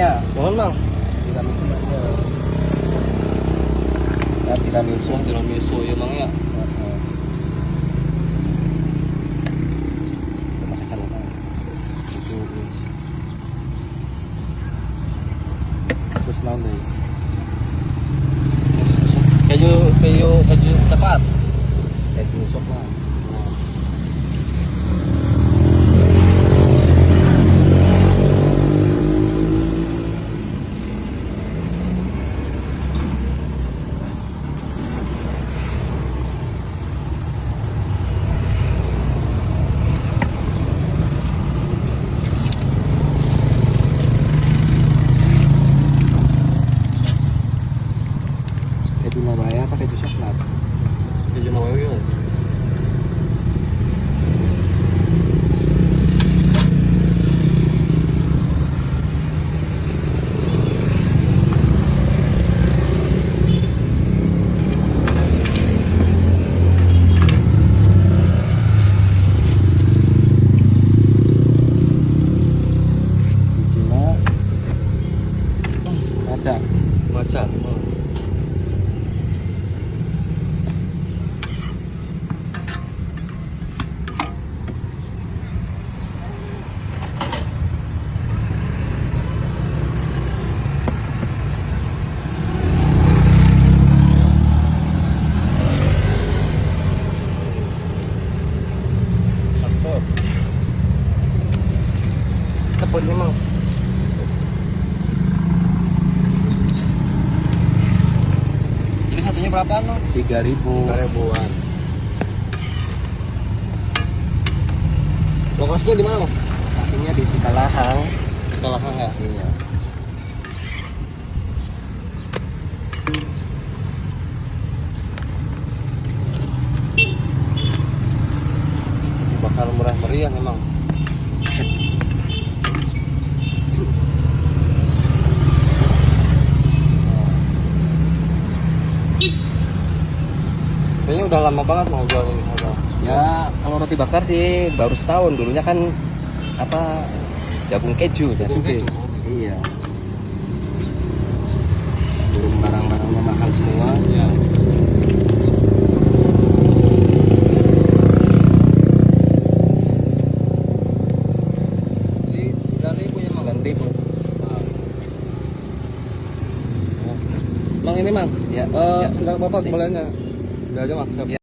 banyak. Mohon Mang. Tiramisu banyak. Ya, tiramisu. Tiramisu ya Mang ya. Terima kasih Mang. Terus naon deui? Keju cepat. Keju sok mah. Keju Nabaya apa keju coklat? Keju Nawawi ya. Cina maca. Macan. Cepet nih Mang. Jadi satunya berapa no? 3.000. 3.000-an. Lokasinya di mana Mang? Akhirnya di Cikalahang. Kalahang ya. Iya. Bakal murah meriah memang. Kayaknya udah lama banget mau jual ini. Ya, kalau roti bakar sih baru setahun. Dulunya kan apa jagung keju, Jasuke. keju. Iya. Belum barang-barangnya mahal semua. Ya. Jadi 9.000 ya Mang. 9.000. Mang ini Mang. Ya. Enggak apa-apa semuanya. Udah aja Mang. Siap. Ya.